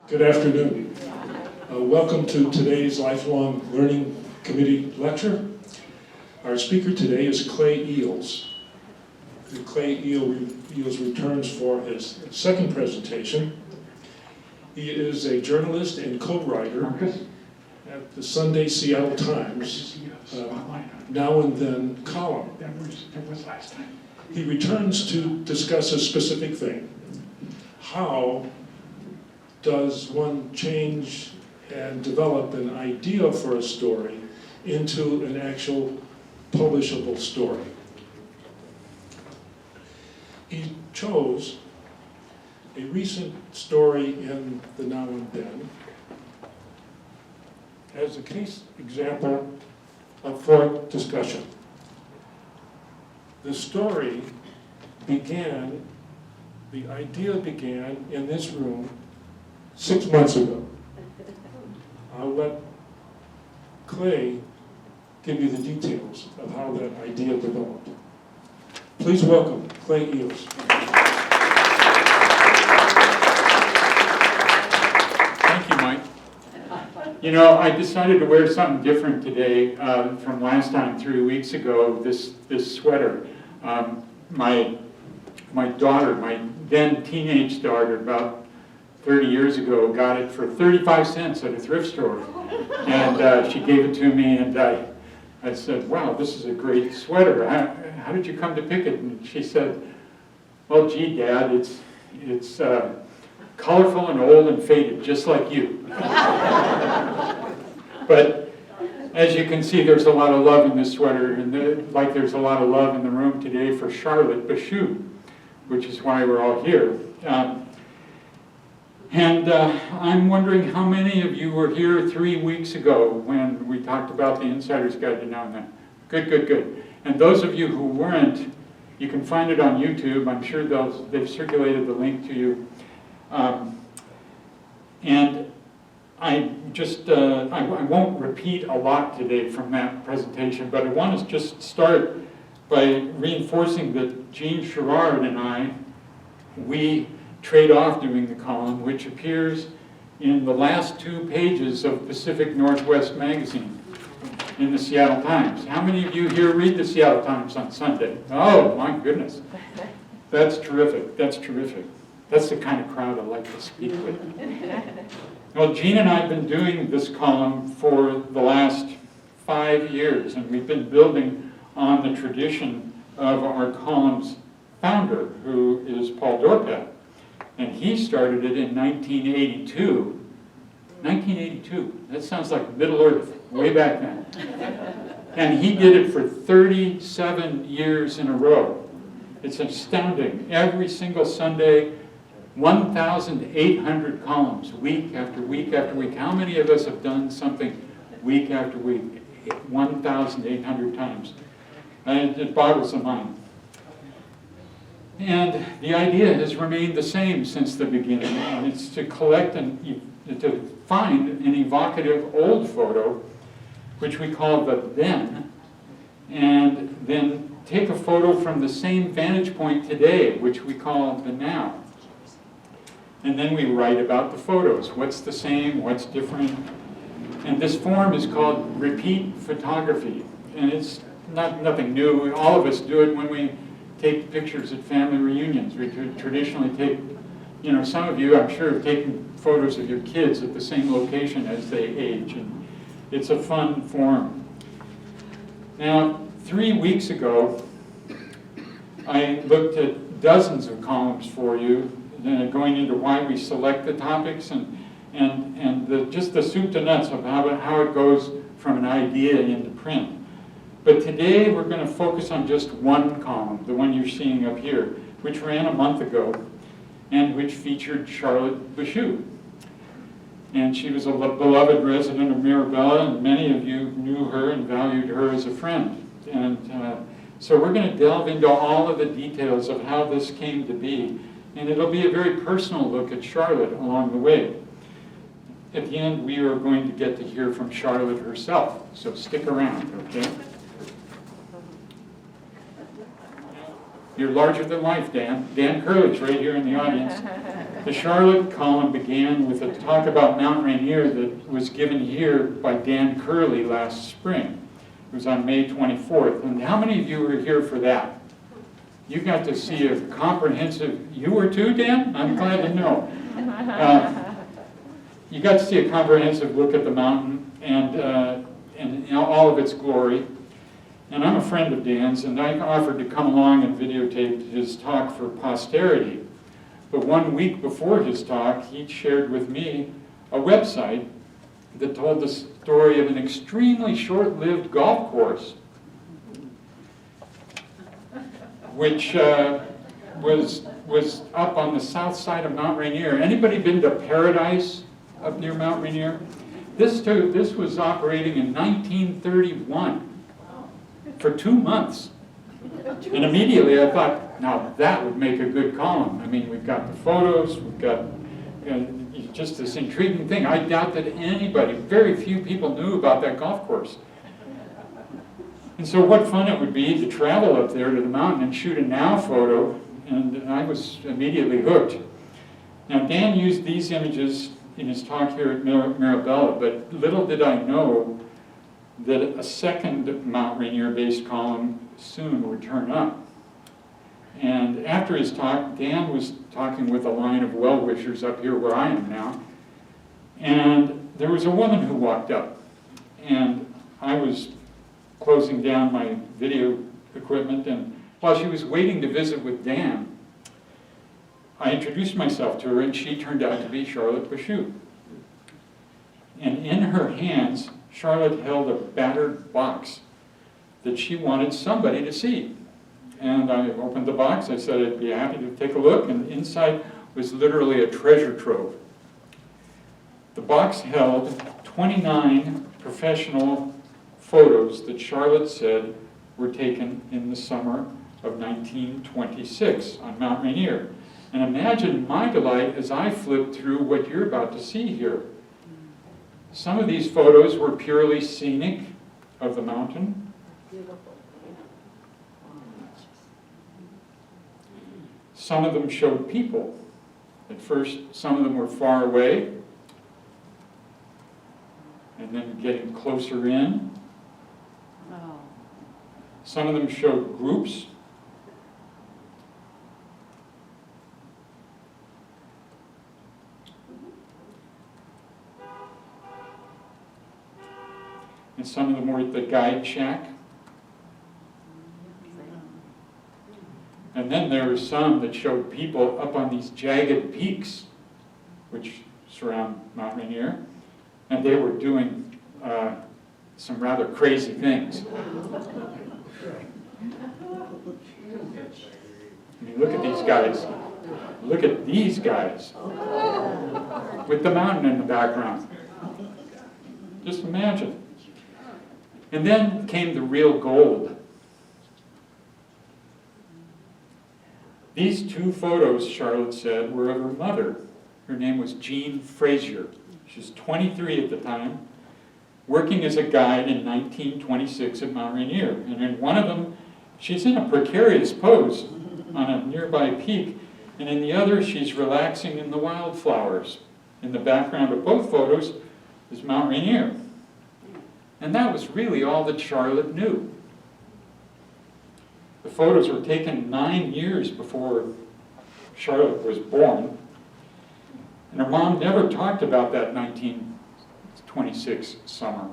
Good afternoon. Welcome to today's Lifelong Learning Committee lecture. Our speaker today is Clay Eals. Clay Eals returns for his second presentation. He is a journalist and co-writer at the Sunday Seattle Times, Now and Then column. He returns to discuss a specific thing. How does one change and develop an idea for a story into an actual publishable story? He chose a recent story in the Now and Then as a case example for discussion. The story began, the idea began in this room 6 months ago. I'll let Clay give you the details of how that idea developed. Please welcome Clay Eals. Thank you, Mike. You know, I decided to wear something different today from last time 3 weeks ago, this sweater. My daughter, my then teenage daughter, about 30 years ago, got it for 35 cents at a thrift store. And she gave it to me, and I said, wow, this is a great sweater. How did you come to pick it? And she said, well, gee, Dad, it's colorful and old and faded, just like you. But as you can see, there's a lot of love in this sweater, and like there's a lot of love in the room today for Charlotte Bushue, which is why we're all here. And I'm wondering how many of you were here 3 weeks ago when we talked about the Insider's Guide to Now and Then. Good, good, good. And those of you who weren't, you can find it on YouTube. I'm sure they've circulated the link to you. And I just, I won't repeat a lot today from that presentation, but I want to just start by reinforcing that Jean Sherrard and I, we trade off doing the column, which appears in the last 2 pages of Pacific Northwest magazine in the Seattle Times. How many of you here read the Seattle Times on Sunday? Oh, my goodness. That's terrific. That's terrific. That's the kind of crowd I like to speak with. Well, Jean and I have been doing this column for the last 5 years, and we've been building on the tradition of our column's founder, who is Paul Dorpat. And he started it in 1982. 1982, that sounds like Middle Earth, way back then. And he did it for 37 years in a row. It's astounding. Every single Sunday, 1,800 columns, week after week after week. How many of us have done something week after week? 1,800 times. And it boggles the mind. And the idea has remained the same since the beginning, and it's to collect and to find an evocative old photo, which we call the then, and then take a photo from the same vantage point today, which we call the now. And then we write about the photos. What's the same, what's different? And this form is called repeat photography, and it's nothing new. All of us do it when we take pictures at family reunions. We traditionally take, you know, some of you, I'm sure, have taken photos of your kids at the same location as they age, and it's a fun form. Now, 3 weeks ago, I looked at dozens of columns for you, going into why we select the topics and just the soup to nuts of how it goes from an idea into print. But today we're going to focus on just one column, the one you're seeing up here, which ran a month ago and which featured Charlotte Bushue. And she was a beloved resident of Mirabella, and many of you knew her and valued her as a friend. And so we're going to delve into all of the details of how this came to be. And it'll be a very personal look at Charlotte along the way. At the end, we are going to get to hear from Charlotte herself. So stick around, okay? You're larger than life, Dan. Dan Curley's right here in the audience. The Charlotte column began with a talk about Mount Rainier that was given here by Dan Curley last spring. It was on May 24th. And how many of you were here for that? You got to see a comprehensive, you were too, Dan? I'm glad to know. You got to see a comprehensive look at the mountain and all of its glory. And I'm a friend of Dan's, and I offered to come along and videotape his talk for posterity. But 1 week before his talk, he shared with me a website that told the story of an extremely short-lived golf course, which was up on the south side of Mount Rainier. Anybody been to Paradise up near Mount Rainier? This was operating in 1931 for 2 months. And immediately I thought, now that would make a good column. I mean, we've got the photos, we've got just this intriguing thing. I doubt that anybody, very few people knew about that golf course. And so what fun it would be to travel up there to the mountain and shoot a now photo, and I was immediately hooked. Now Dan used these images in his talk here at Mirabella, but little did I know that a second Mount Rainier-based column soon would turn up. And after his talk, Dan was talking with a line of well-wishers up here where I am now, and there was a woman who walked up, and I was closing down my video equipment, and while she was waiting to visit with Dan, I introduced myself to her, and she turned out to be Charlotte Bushue. And in her hands, Charlotte held a battered box that she wanted somebody to see. And I opened the box, I said I'd be happy to take a look, and inside was literally a treasure trove. The box held 29 professional photos that Charlotte said were taken in the summer of 1926 on Mount Rainier. And imagine my delight as I flipped through what you're about to see here. Some of these photos were purely scenic of the mountain. Some of them showed people. At first, some of them were far away, and then getting closer in. Some of them showed groups. And some of them were at the guide shack. And then there were some that showed people up on these jagged peaks which surround Mount Rainier, and they were doing some rather crazy things. I mean, look at these guys. Look at these guys with the mountain in the background. Just imagine. And then came the real gold. These two photos, Charlotte said, were of her mother. Her name was Jean Frazier. She was 23 at the time, working as a guide in 1926 at Mount Rainier. And in one of them, she's in a precarious pose on a nearby peak, and in the other, she's relaxing in the wildflowers. In the background of both photos is Mount Rainier. And that was really all that Charlotte knew. The photos were taken 9 years before Charlotte was born, and her mom never talked about that 1926 summer.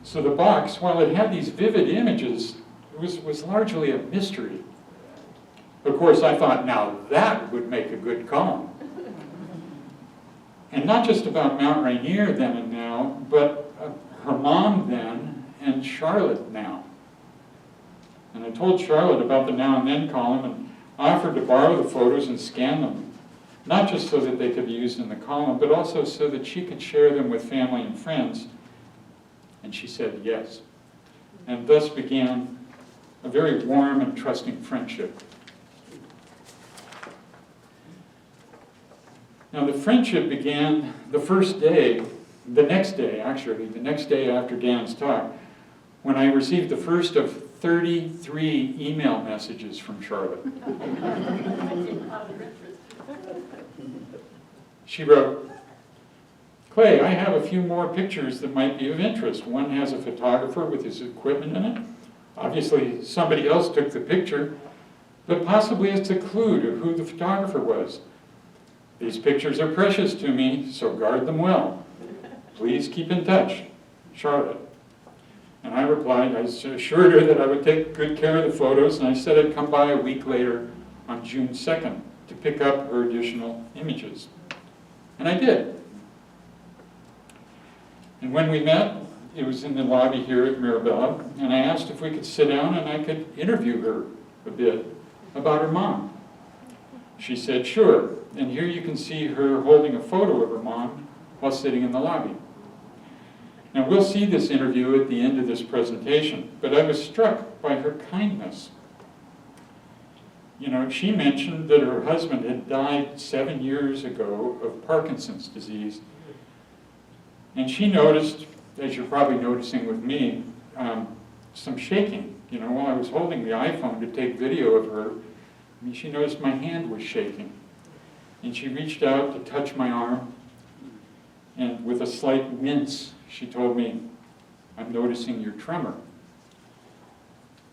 So the box, while it had these vivid images, was largely a mystery. Of course, I thought, now that would make a good column. And not just about Mount Rainier then and now, but her mom then and Charlotte now. And I told Charlotte about the Now and Then column and offered to borrow the photos and scan them, not just so that they could be used in the column, but also so that she could share them with family and friends. And she said yes. And thus began a very warm and trusting friendship. Now the friendship began the next day after Dan's talk, when I received the first of 33 email messages from Charlotte. She wrote, "Clay, I have a few more pictures that might be of interest. One has a photographer with his equipment in it. Obviously, somebody else took the picture, but possibly it's a clue to who the photographer was. These pictures are precious to me, so guard them well. Please keep in touch, Charlotte." And I replied, I assured her that I would take good care of the photos, and I said I'd come by a week later on June 2nd to pick up her additional images. And I did. And when we met, it was in the lobby here at Mirabella, and I asked if we could sit down and I could interview her a bit about her mom. She said, sure, and here you can see her holding a photo of her mom while sitting in the lobby. Now, we'll see this interview at the end of this presentation, but I was struck by her kindness. You know, she mentioned that her husband had died 7 years ago of Parkinson's disease, and she noticed, as you're probably noticing with me, some shaking. You know, while I was holding the iPhone to take video of her, I mean, she noticed my hand was shaking. And she reached out to touch my arm, and with a slight wince, she told me, "I'm noticing your tremor."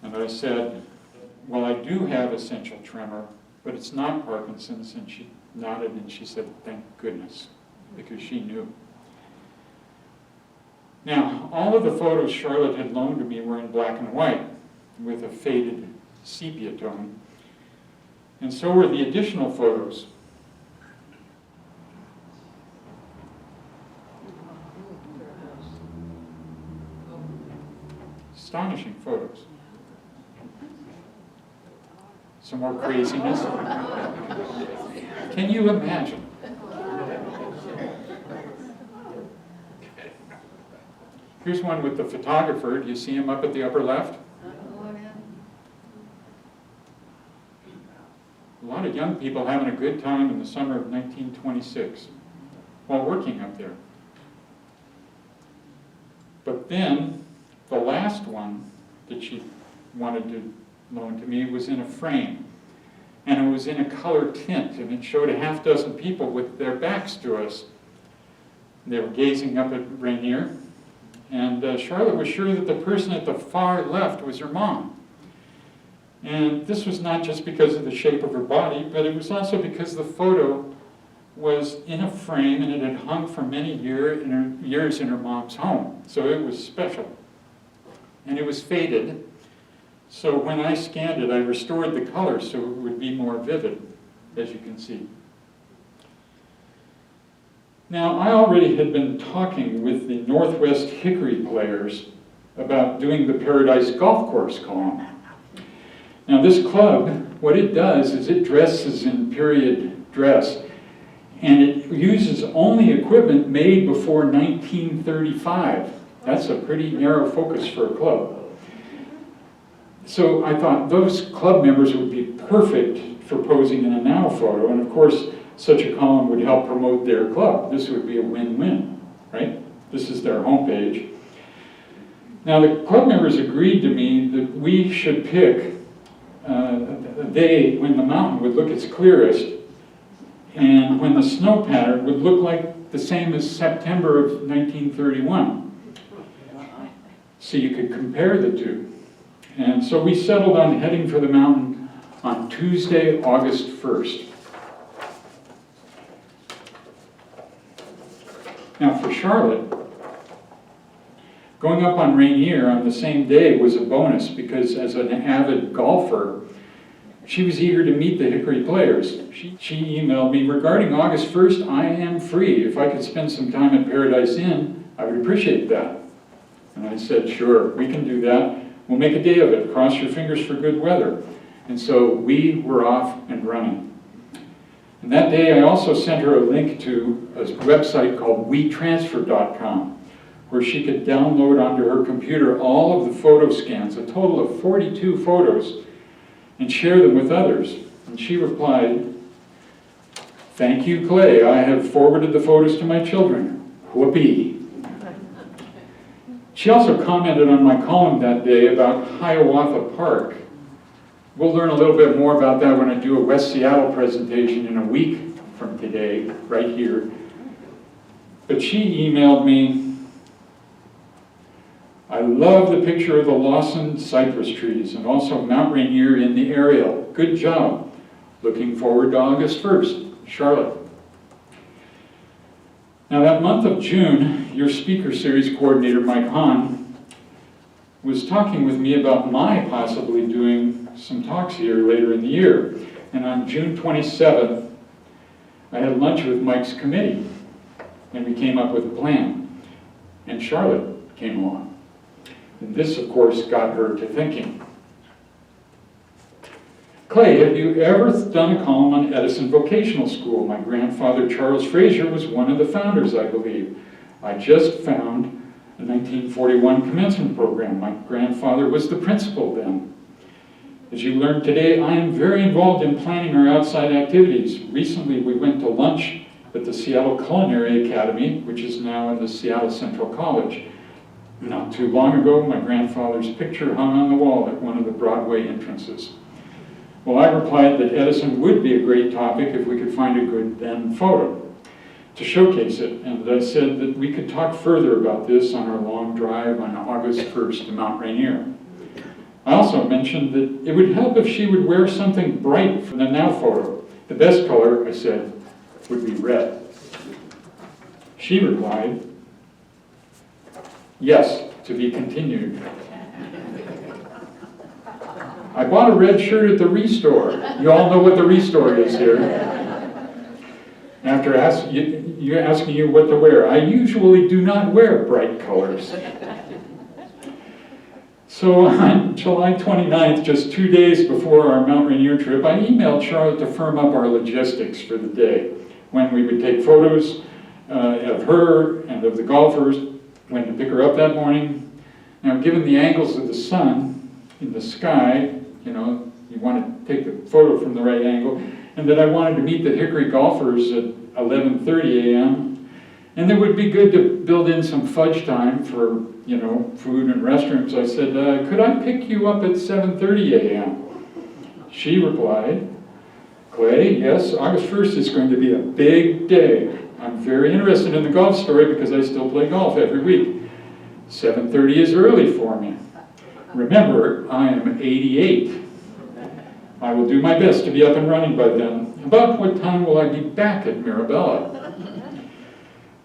And I said, well, I do have essential tremor, but it's not Parkinson's. And she nodded and she said, thank goodness, because she knew. Now, all of the photos Charlotte had loaned to me were in black and white with a faded sepia tone. And so were the additional photos. Astonishing photos. Some more craziness. Can you imagine? Here's one with the photographer. Do you see him up at the upper left? A lot of young people having a good time in the summer of 1926 while working up there. But then, the last one that she wanted to loan to me was in a frame. And it was in a color tint, and it showed a half dozen people with their backs to us. They were gazing up at Rainier, and Charlotte was sure that the person at the far left was her mom. And this was not just because of the shape of her body, but it was also because the photo was in a frame and it had hung for many years in her mom's home. So it was special. And it was faded. So when I scanned it, I restored the color so it would be more vivid, as you can see. Now, I already had been talking with the Northwest Hickory players about doing the Paradise Golf Course column. Now, this club, what it does is it dresses in period dress, and it uses only equipment made before 1935. That's a pretty narrow focus for a club. So I thought those club members would be perfect for posing in a now photo, and of course, such a column would help promote their club. This would be a win-win, right? This is their homepage. Now, the club members agreed to me that we should pick a day when the mountain would look its clearest and when the snow pattern would look like the same as September of 1931. So you could compare the two. And so we settled on heading for the mountain on Tuesday, August 1st. Now for Charlotte, going up on Rainier on the same day was a bonus because as an avid golfer, she was eager to meet the Hickory players. She emailed me, regarding August 1st, I am free. If I could spend some time at Paradise Inn, I would appreciate that. And I said, sure, we can do that. We'll make a day of it. Cross your fingers for good weather. And so we were off and running. And that day I also sent her a link to a website called WeTransfer.com, where she could download onto her computer all of the photo scans, a total of 42 photos, and share them with others. And she replied, thank you, Clay. I have forwarded the photos to my children. Whoopee. She also commented on my column that day about Hiawatha Park. We'll learn a little bit more about that when I do a West Seattle presentation in a week from today, right here. But she emailed me, "I love the picture of the Lawson cypress trees and also Mount Rainier in the aerial. Good job. Looking forward to August 1st, Charlotte." Now that month of June, your speaker series coordinator, Mike Hahn, was talking with me about my possibly doing some talks here later in the year. And on June 27th, I had lunch with Mike's committee, and we came up with a plan. And Charlotte came along. And this, of course, got her to thinking. "Clay, have you ever done a column on Edison Vocational School? My grandfather, Charles Fraser, was one of the founders, I believe. I just found a 1941 commencement program. My grandfather was the principal then. As you learned today, I am very involved in planning our outside activities. Recently, we went to lunch at the Seattle Culinary Academy, which is now in the Seattle Central College. Not too long ago, my grandfather's picture hung on the wall at one of the Broadway entrances." Well, I replied that Edison would be a great topic if we could find a good then photo to showcase it, and I said that we could talk further about this on our long drive on August 1st to Mount Rainier. I also mentioned that it would help if she would wear something bright for the now photo. The best color, I said, would be red. She replied, "Yes, to be continued." I bought a red shirt at the Restore. You all know what the Restore is here. After asking you what to wear, I usually do not wear bright colors. So on July 29th, just 2 days before our Mount Rainier trip, I emailed Charlotte to firm up our logistics for the day, when we would take photos of her and of the golfers, when to pick her up that morning. Now, given the angles of the sun in the sky, you know, you want to take the photo from the right angle, and that I wanted to meet the Hickory golfers at 11:30 a.m., and it would be good to build in some fudge time for, you know, food and restrooms. I said, "Could I pick you up at 7:30 a.m.? She replied, "Clay, yes, August 1st is going to be a big day. I'm very interested in the golf story because I still play golf every week. 7:30 is early for me. Remember, I am 88. I will do my best to be up and running by then. About what time will I be back at Mirabella?"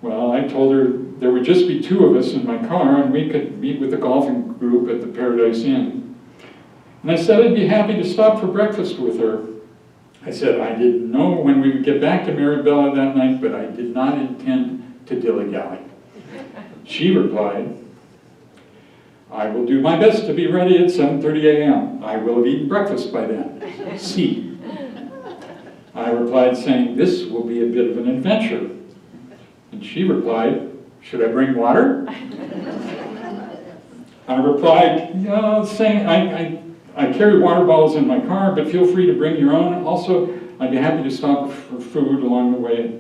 Well, I told her there would just be 2 of us in my car and we could meet with the golfing group at the Paradise Inn. And I said I'd be happy to stop for breakfast with her. I said I didn't know when we would get back to Mirabella that night, but I did not intend to dilly-dally. She replied, "I will do my best to be ready at 7:30 a.m. I will have eaten breakfast by then. See." I replied saying, "This will be a bit of an adventure." And she replied, "Should I bring water?" I replied, "Yeah," saying, I carry water bottles in my car, but feel free to bring your own. Also, I'd be happy to stop for food along the way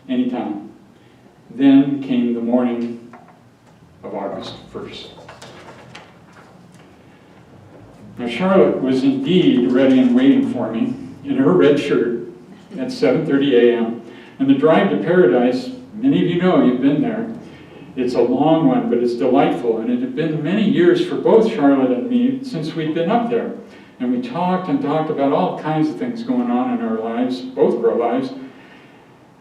anytime. Then came the morning of August 1st. Now, Charlotte was indeed ready and waiting for me in her red shirt at 7:30 a.m. And the drive to Paradise, many of you know, you've been there. It's a long one, but it's delightful. And it had been many years for both Charlotte and me since we'd been up there. And we talked and talked about all kinds of things going on in our lives, both of our lives.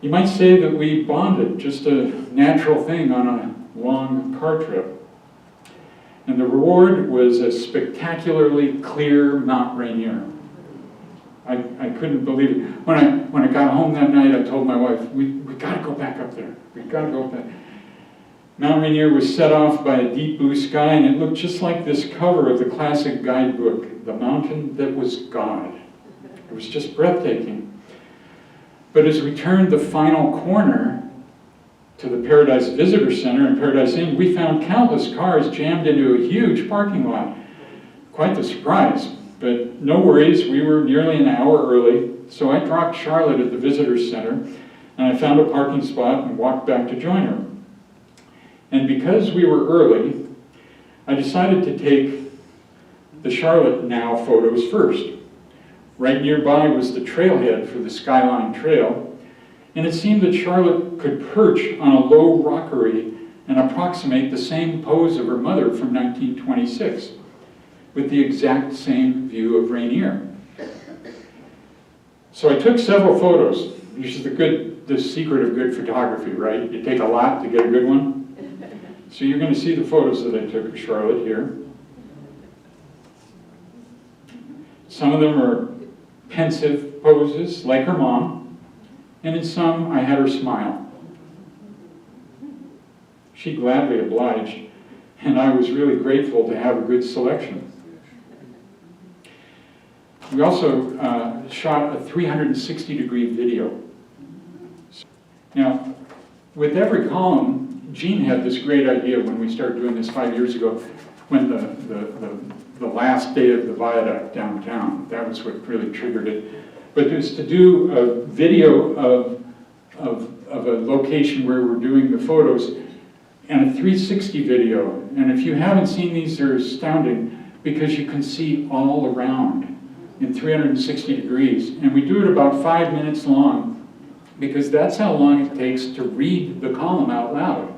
You might say that we bonded, just a natural thing on a long car trip. And the reward was a spectacularly clear Mount Rainier. I couldn't believe it. When I got home that night, I told my wife, we got to go back up there. We got to go back. Mount Rainier was set off by a deep blue sky, and it looked just like this cover of the classic guidebook, The Mountain That Was God. It was just breathtaking. But as we turned the final corner to the Paradise Visitor Center and Paradise Inn, we found countless cars jammed into a huge parking lot. Quite the surprise, but no worries, we were nearly an hour early, so I dropped Charlotte at the Visitor Center, and I found a parking spot and walked back to join her. And because we were early, I decided to take the Charlotte Now photos first. Right nearby was the trailhead for the Skyline Trail, And it seemed that Charlotte could perch on a low rockery and approximate the same pose of her mother from 1926, with the exact same view of Rainier. So I took several photos. This is the secret of good photography, right? You take a lot to get a good one. So you're going to see the photos that I took of Charlotte here. Some of them are pensive poses, like her mom, and in some I had her smile. She gladly obliged, and I was really grateful to have a good selection. We also shot a 360-degree video. Now, with every column, Jean had this great idea when we started doing this 5 years ago, when the last day of the viaduct downtown, that was what really triggered it. But it was to do a video of a location where we're doing the photos, and a 360 video. And if you haven't seen these, they're astounding because you can see all around in 360 degrees. And we do it about 5 minutes long because that's how long it takes to read the column out loud.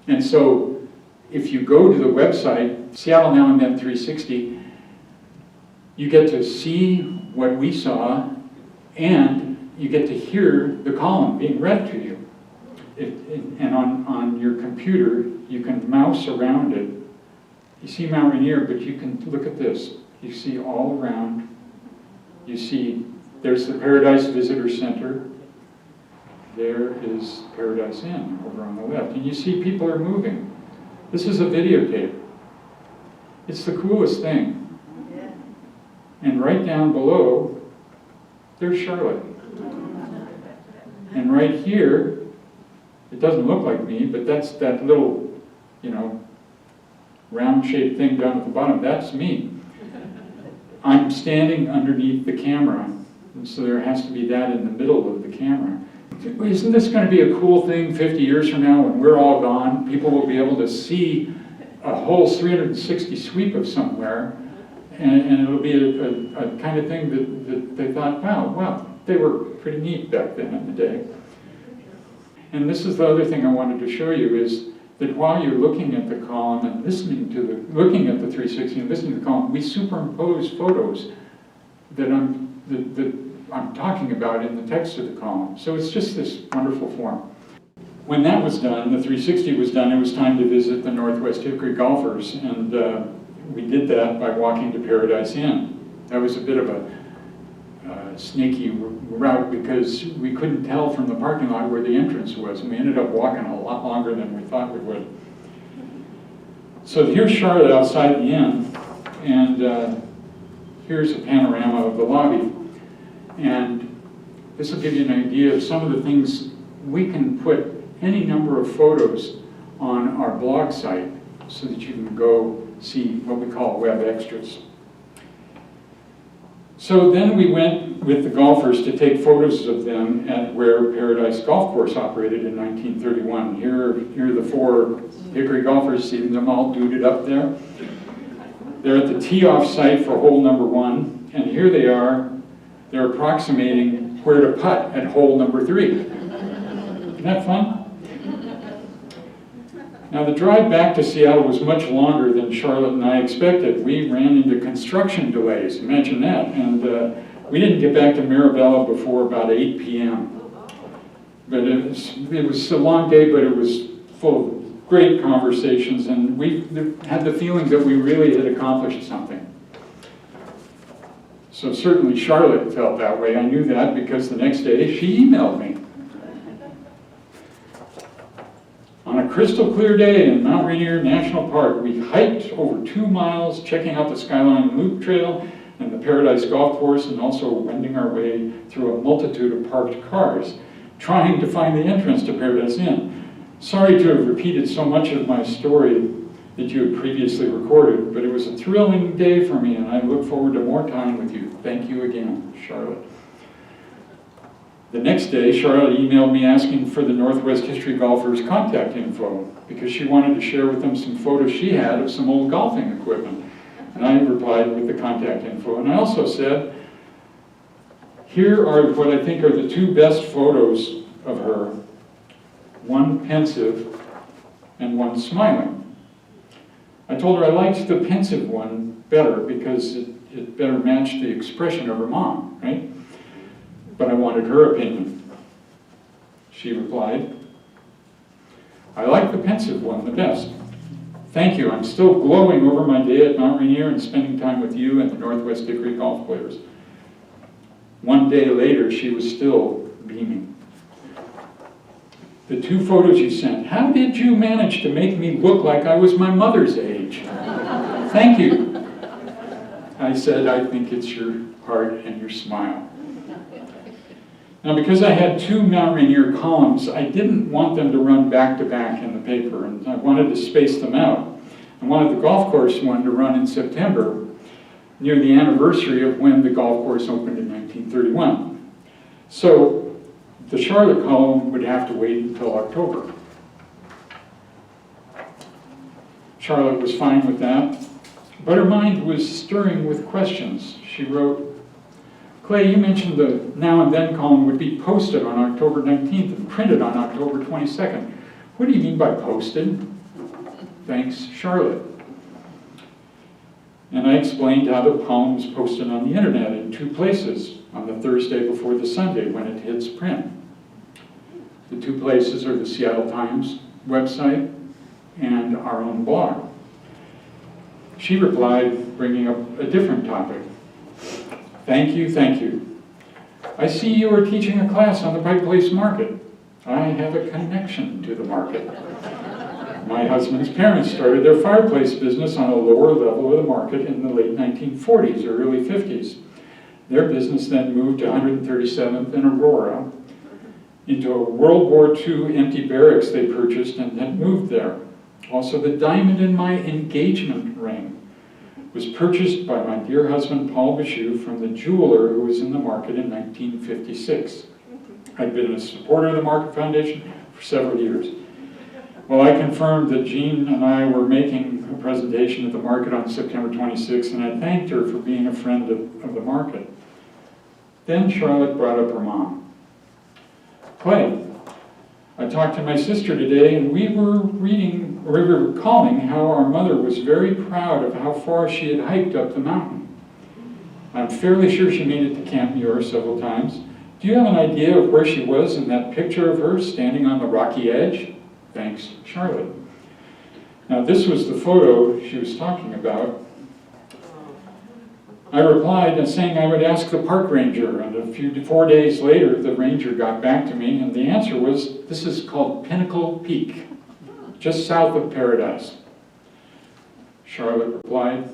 And so if you go to the website, Seattle Now and Then 360, you get to see what we saw and you get to hear the column being read to you. And on your computer, you can mouse around it. You see Mount Rainier, but you can look at this. You see all around. You see, there's the Paradise Visitor Center. There is Paradise Inn over on the left. And you see people are moving. This is a videotape. It's the coolest thing. And right down below, there's Charlotte. And right here, it doesn't look like me, but that's that little, round-shaped thing down at the bottom. That's me. I'm standing underneath the camera, and so there has to be that in the middle of the camera. Isn't this going to be a cool thing 50 years from now when we're all gone? People will be able to see a whole 360 sweep of somewhere, and it'll be a kind of thing that they thought, wow, they were pretty neat back then in the day. And this is the other thing I wanted to show you is that while you're looking at the column and looking at the 360 and listening to the column, we superimpose photos that I'm talking about in the text of the column. So it's just this wonderful form. When that was done, the 360 was done, it was time to visit the Northwest Hickory golfers, and we did that by walking to Paradise Inn. That was a bit of a snaky route because we couldn't tell from the parking lot where the entrance was, and we ended up walking a lot longer than we thought we would. So here's Charlotte outside the inn, and here's a panorama of the lobby. And this will give you an idea of some of the things. We can put any number of photos on our blog site so that you can go see what we call web extras. So then we went with the golfers to take photos of them at where Paradise Golf Course operated in 1931. Here are the 4 Hickory golfers, see them all duded up there. They're at the tee-off site for hole number 1, and here they are. They're approximating where to putt at hole number 3. Isn't that fun? Now the drive back to Seattle was much longer than Charlotte and I expected. We ran into construction delays, imagine that, and we didn't get back to Mirabella before about 8 p.m. But it was a long day, but it was full of great conversations, and we had the feeling that we really had accomplished something. So certainly Charlotte felt that way. I knew that because the next day she emailed me. On a crystal clear day in Mount Rainier National Park, we hiked over 2 miles, checking out the Skyline Loop Trail and the Paradise Golf Course, and also wending our way through a multitude of parked cars, trying to find the entrance to Paradise Inn. Sorry to have repeated so much of my story that you had previously recorded, but it was a thrilling day for me, and I look forward to more time with you. Thank you again, Charlotte. The next day, Charlotte emailed me asking for the Northwest History golfers' contact info because she wanted to share with them some photos she had of some old golfing equipment. And I replied with the contact info. And I also said, here are what I think are the 2 best photos of her, one pensive and one smiling. I told her I liked the pensive one better because it better matched the expression of her mom, right? But I wanted her opinion. She replied, I like the pensive one the best. Thank you, I'm still glowing over my day at Mount Rainier and spending time with you and the Northwest Hickory golf players. One day later, she was still beaming. The 2 photos you sent, how did you manage to make me look like I was my mother's age? Thank you. I said, I think it's your heart and your smile. Now, because I had 2 Mount Rainier columns, I didn't want them to run back to back in the paper, and I wanted to space them out. I wanted the golf course one to run in September, near the anniversary of when the golf course opened in 1931. So the Charlotte column would have to wait until October. Charlotte was fine with that, but her mind was stirring with questions. She wrote, Clay, you mentioned the Now and Then column would be posted on October 19th and printed on October 22nd. What do you mean by posted? Thanks, Charlotte. And I explained how the column was posted on the internet in 2 places, on the Thursday before the Sunday when it hits print. The 2 places are the Seattle Times website and our own blog. She replied, bringing up a different topic. Thank you, thank you. I see you are teaching a class on the Pike Place Market. I have a connection to the market. My husband's parents started their fireplace business on a lower level of the market in the late 1940s or early 50s. Their business then moved to 137th and Aurora into a World War II empty barracks they purchased and had moved there. Also, the diamond in my engagement ring was purchased by my dear husband, Paul Bushue, from the jeweler who was in the market in 1956. I'd been a supporter of the Market Foundation for several years. Well, I confirmed that Jean and I were making a presentation at the market on September 26th, and I thanked her for being a friend of the market. Then Charlotte brought up her mom. Clay, I talked to my sister today, and we were recalling how our mother was very proud of how far she had hiked up the mountain. I'm fairly sure she made it to Camp Muir several times. Do you have an idea of where she was in that picture of her standing on the rocky edge? Thanks, Charlotte. Now, this was the photo she was talking about. I replied saying I would ask the park ranger, and 4 days later, the ranger got back to me, and the answer was, this is called Pinnacle Peak, just south of Paradise. Charlotte replied,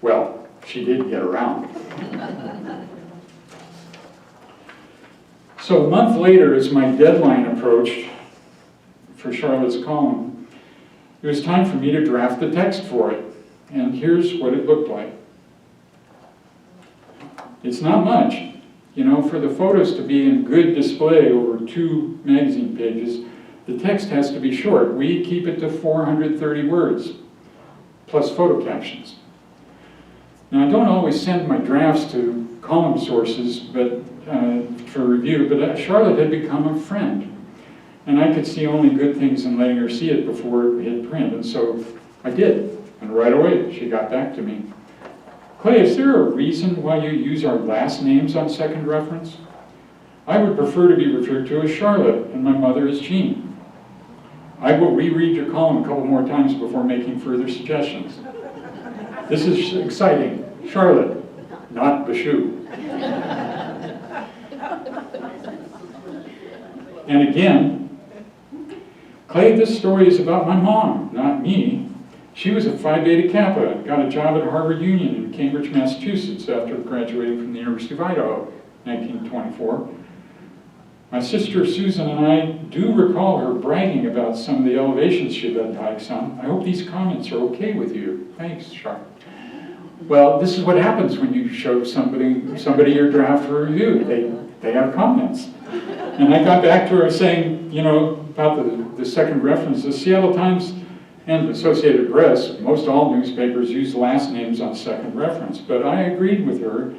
well, she did get around. So a month later, as my deadline approached for Charlotte's column, it was time for me to draft the text for it, and here's what it looked like. It's not much. You know, for the photos to be in good display over 2 magazine pages, the text has to be short. We keep it to 430 words, plus photo captions. Now, I don't always send my drafts to column sources for review, but Charlotte had become a friend. And I could see only good things in letting her see it before it hit print, and so I did. And right away, she got back to me. Clay, is there a reason why you use our last names on second reference? I would prefer to be referred to as Charlotte, and my mother as Jean. I will reread your column a couple more times before making further suggestions. This is exciting. Charlotte, not Bushue. And again, Clay, this story is about my mom, not me. She was a Phi Beta Kappa and got a job at Harvard Union in Cambridge, Massachusetts after graduating from the University of Idaho in 1924. My sister Susan and I do recall her bragging about some of the elevations she led hikes on. I hope these comments are okay with you. Thanks, Charlotte. Well, this is what happens when you show somebody your draft for review. They have comments. And I got back to her saying, you know, about the second reference, the Seattle Times and Associated Press, most all newspapers use last names on second reference, but I agreed with her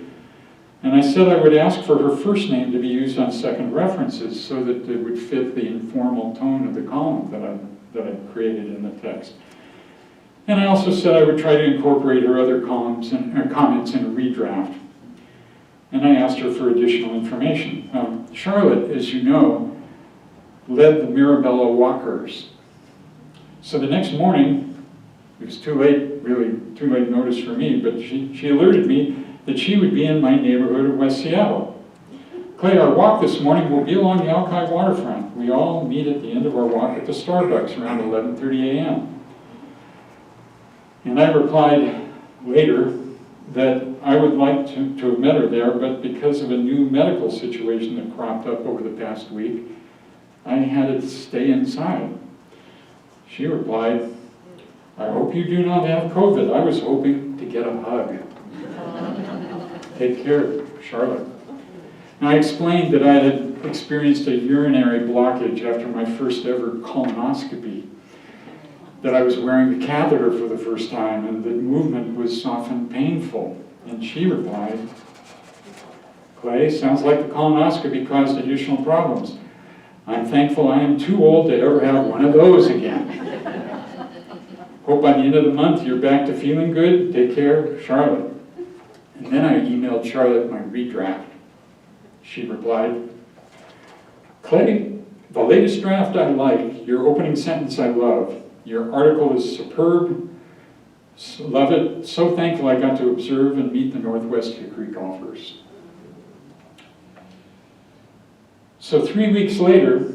And I said I would ask for her first name to be used on second references so that it would fit the informal tone of the column that I created in the text. And I also said I would try to incorporate her other comments in a redraft. And I asked her for additional information. Charlotte, as you know, led the Mirabella Walkers. So the next morning, it was too late notice for me, but she alerted me that she would be in my neighborhood of West Seattle. Clay, our walk this morning will be along the Alki waterfront. We all meet at the end of our walk at the Starbucks around 11:30 a.m. And I replied later that I would like to have met her there, but because of a new medical situation that cropped up over the past week, I had to stay inside. She replied, I hope you do not have COVID. I was hoping to get a hug. Take care, Charlotte. Now, I explained that I had experienced a urinary blockage after my first ever colonoscopy, that I was wearing a catheter for the first time, and that movement was often painful. And she replied, Clay, sounds like the colonoscopy caused additional problems. I'm thankful I am too old to ever have one of those again. Hope by the end of the month you're back to feeling good. Take care, Charlotte. And then I emailed Charlotte my redraft. She replied, Clay, the latest draft I like, your opening sentence I love. Your article is superb, love it. So thankful I got to observe and meet the Northwest Hickory golfers. So 3 weeks later,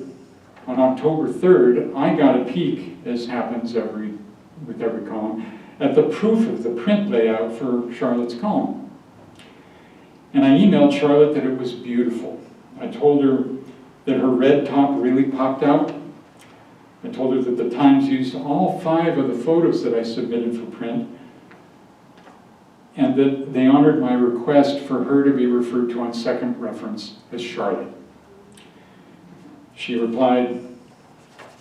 on October 3rd, I got a peek, as happens with every column, at the proof of the print layout for Charlotte's column. And I emailed Charlotte that it was beautiful. I told her that her red top really popped out. I told her that the Times used all 5 of the photos that I submitted for print, and that they honored my request for her to be referred to on second reference as Charlotte. She replied,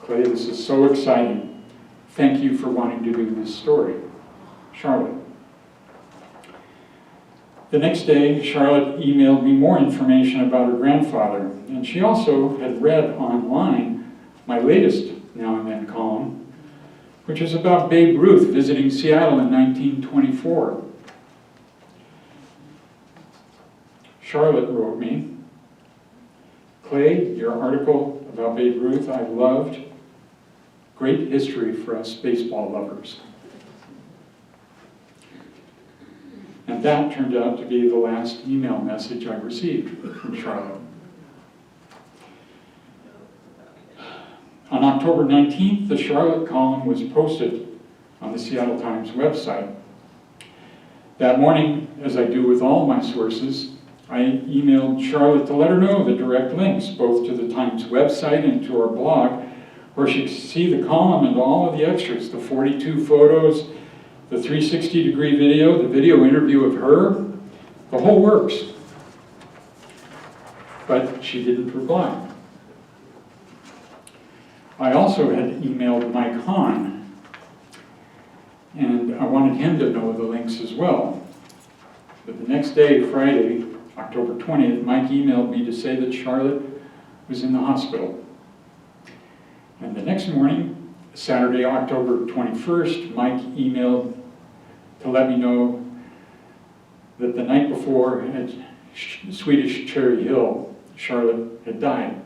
Clay, this is so exciting. Thank you for wanting to do this story. Charlotte. The next day, Charlotte emailed me more information about her grandfather, and she also had read online my latest Now and Then column, which is about Babe Ruth visiting Seattle in 1924. Charlotte wrote me, Clay, your article about Babe Ruth I loved. Great history for us baseball lovers. And that turned out to be the last email message I received from Charlotte. On October 19th, the Charlotte column was posted on the Seattle Times website. That morning, as I do with all my sources, I emailed Charlotte to let her know the direct links, both to the Times website and to our blog, where she could see the column and all of the extras, the 42 photos, the 360-degree video, the video interview of her, the whole works. But she didn't reply. I also had emailed Mike Hahn, and I wanted him to know the links as well. But the next day, Friday, October 20th, Mike emailed me to say that Charlotte was in the hospital. And the next morning, Saturday, October 21st, Mike emailed to let me know that the night before at Swedish Cherry Hill, Charlotte had died.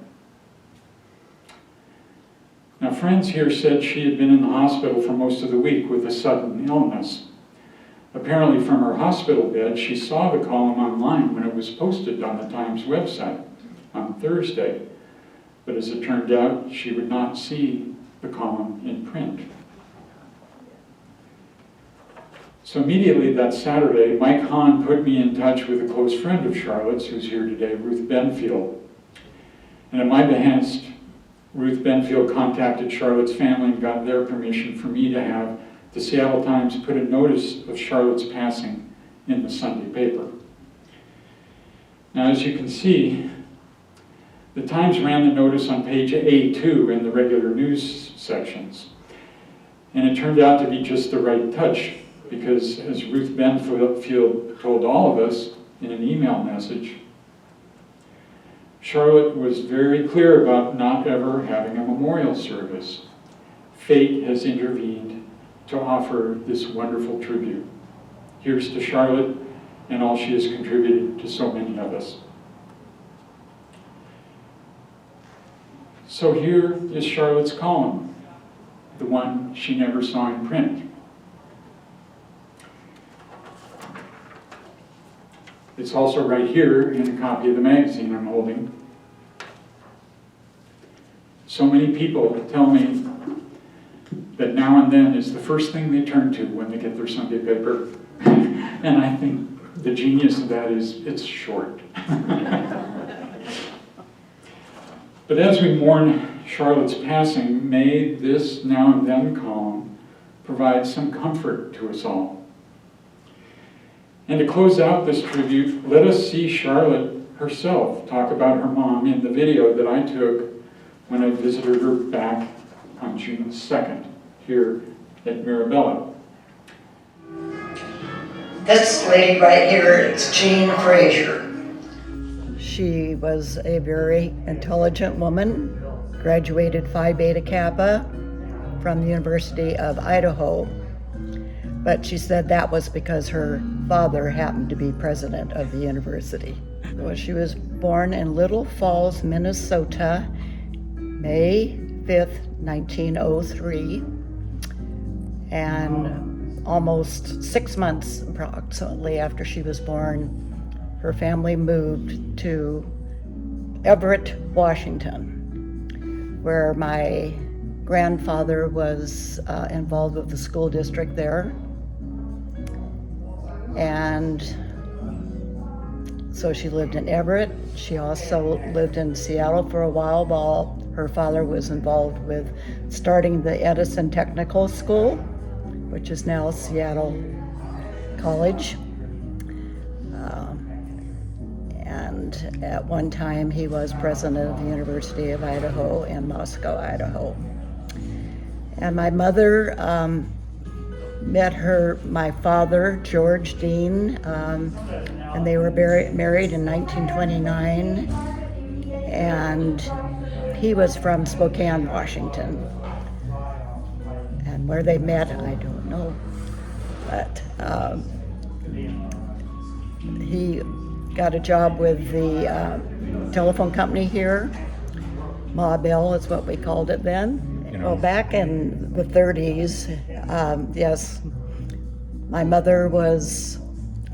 Now, friends here said she had been in the hospital for most of the week with a sudden illness. Apparently, from her hospital bed, she saw the column online when it was posted on the Times website on Thursday. But as it turned out, she would not see the column in print. So immediately that Saturday, Mike Hahn put me in touch with a close friend of Charlotte's, who's here today, Ruth Benfield. And at my behest, Ruth Benfield contacted Charlotte's family and got their permission for me to have the Seattle Times put a notice of Charlotte's passing in the Sunday paper. Now, as you can see, the Times ran the notice on page A2 in the regular news sections. And it turned out to be just the right touch, because as Ruth Benfield told all of us, in an email message. Charlotte was very clear about not ever having a memorial service. Fate has intervened to offer this wonderful tribute. Here's to Charlotte and all she has contributed to so many of us. So here is Charlotte's column, the one she never saw in print. It's also right here in a copy of the magazine I'm holding. So many people tell me that Now and Then is the first thing they turn to when they get their Sunday paper. And I think the genius of that is it's short. But as we mourn Charlotte's passing, may this Now and Then column provide some comfort to us all. And to close out this tribute, let us see Charlotte herself talk about her mom in the video that I took when I visited her back on June 2nd here at Mirabella. This lady right here is Jean Sherrard. She was a very intelligent woman, graduated Phi Beta Kappa from the University of Idaho, but she said that was because her father happened to be president of the university. Well, she was born in Little Falls, Minnesota, May 5th, 1903, and almost 6 months approximately after she was born, her family moved to Everett, Washington, where my grandfather was involved with the school district there. And so she lived in Everett. She also lived in Seattle for a while her father was involved with starting the Edison Technical School, which is now Seattle College. And at one time he was president of the University of Idaho in Moscow, Idaho. And my mother met my father, George Dean, and they were married in 1929, and he was from Spokane, Washington. And where they met, I don't know, but he got a job with the telephone company here. Ma Bell is what we called it then. Well, back in the 30s, yes, my mother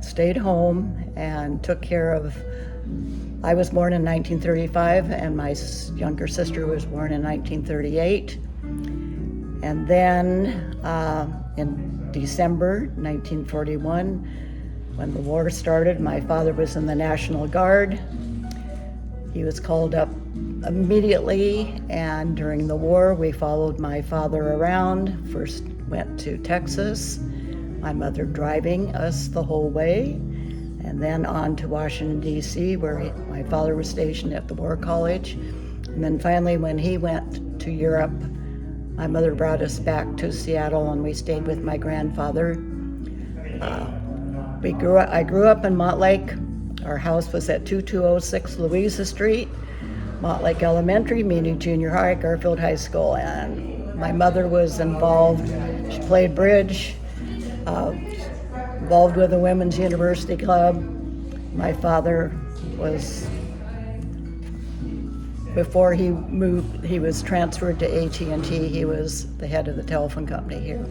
stayed home and took care of, I was born in 1935 and my younger sister was born in 1938. And then in December 1941, when the war started, my father was in the National Guard. He was called up immediately, and during the war, we followed my father around. First went to Texas, my mother driving us the whole way, and then on to Washington, D.C., where my father was stationed at the War College. And then finally, when he went to Europe, my mother brought us back to Seattle, and we stayed with my grandfather. I grew up in Montlake. Our house was at 2206 Louisa Street, Montlake Elementary, Meany Junior High, Garfield High School, and my mother was involved. She played bridge, involved with the Women's University Club. My father was, before he moved, he was transferred to AT&T. He was the head of the telephone company here.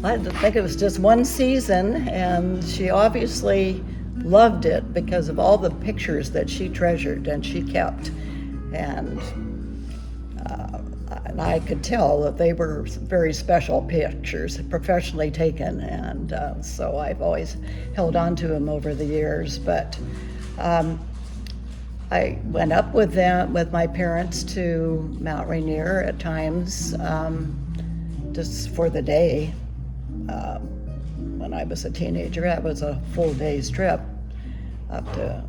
I think it was just one season, and she obviously loved it because of all the pictures that she treasured and she kept. And I could tell that they were very special pictures, professionally taken, and so I've always held on to them over the years. But I went up with my parents to Mount Rainier at times, just for the day. When I was a teenager, that was a full day's trip up to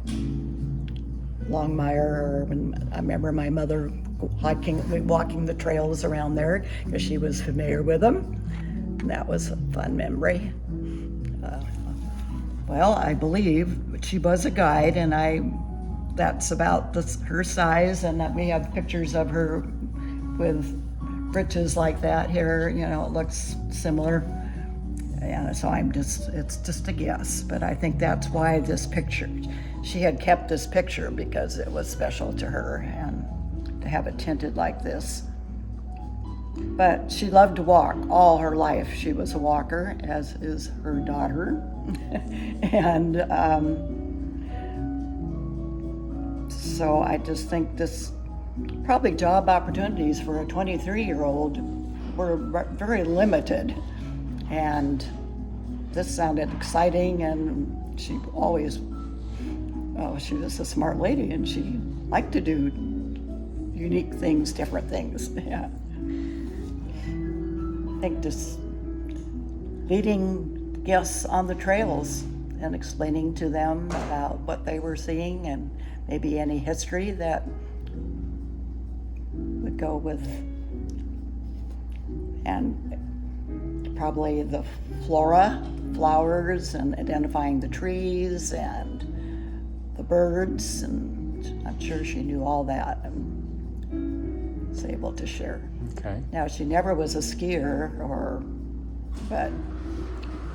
Longmire. I remember my mother walking the trails around there because she was familiar with them. And that was a fun memory. Well, I believe she was a guide, and that's about her size, and that we have pictures of her with breeches like that here. You know, it looks similar. And so it's just a guess, but I think that's why this picture, she had kept this picture because it was special to her, and to have it tinted like this. But she loved to walk all her life. She was a walker, as is her daughter. And so I just think this, probably job opportunities for a 23-year-old were very limited. And this sounded exciting, and she always, she was a smart lady, and she liked to do unique things, different things. Yeah. I think just leading guests on the trails and explaining to them about what they were seeing, and maybe any history that would go with, and probably the flowers, and identifying the trees and the birds, and I'm sure she knew all that and was able to share. Okay. Now, she never was a skier, but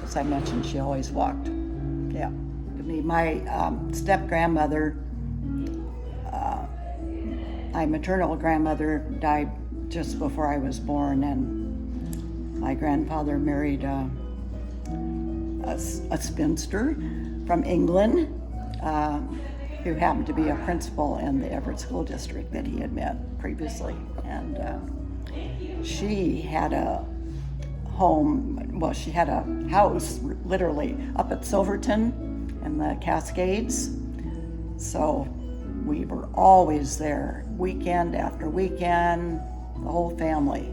as I mentioned, she always walked. Yeah. I mean, my step-grandmother, my maternal grandmother died just before I was born, and my grandfather married a spinster from England who happened to be a principal in the Everett School District that he had met previously. And she had a home, well, she had a house literally up at Silverton in the Cascades. So we were always there, weekend after weekend, the whole family.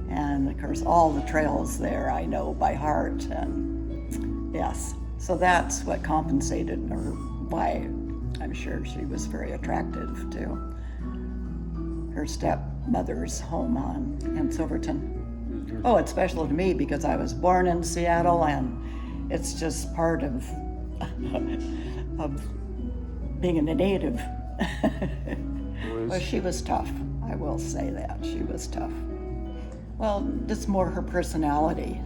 And of course, all the trails there I know by heart. And yes, so that's what compensated her, why I'm sure she was very attractive to her stepmother's home in Silverton. Oh, it's special to me because I was born in Seattle, and it's just part of being a native. Well, she was tough. I will say that she was tough. Well, it's more her personality,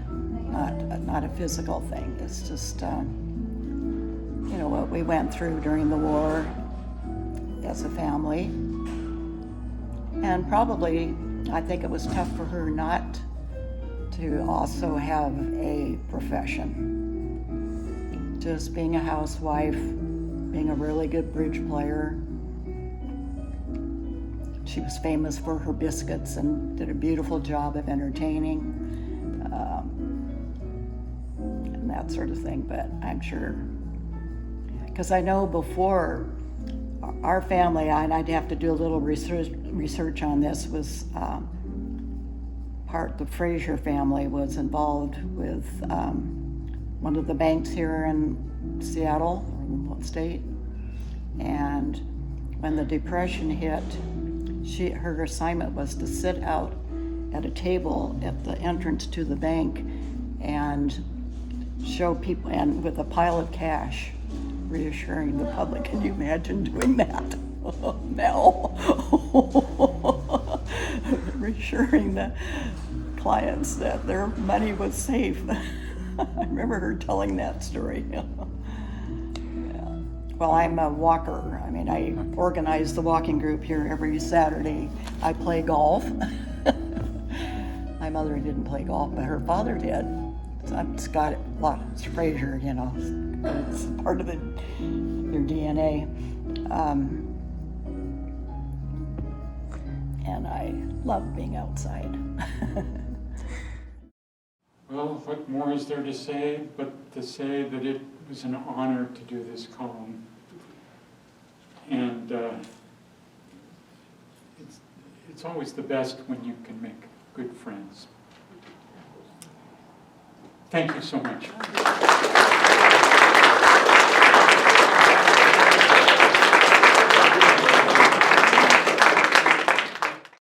not a physical thing. It's just what we went through during the war as a family, and probably I think it was tough for her not to also have a profession. Just being a housewife, being a really good bridge player. She was famous for her biscuits and did a beautiful job of entertaining, and that sort of thing. But I'm sure, because I know before our family, and I'd have to do a little research on this, was the Fraser family was involved with one of the banks here in Seattle, or state, and when the Depression hit, her assignment was to sit out at a table at the entrance to the bank and show people, and with a pile of cash, reassuring the public. Can you imagine doing that? Mel. Reassuring the clients that their money was safe. I remember her telling that story. Yeah. Well, I'm a walker. I mean, I organize the walking group here every Saturday. I play golf. My mother didn't play golf, but her father did. It's got lots of Fraser, it's part of their DNA. And I love being outside. Well, what more is there to say but to say that it was an honor to do this column. And it's always the best when you can make good friends. Thank you so much.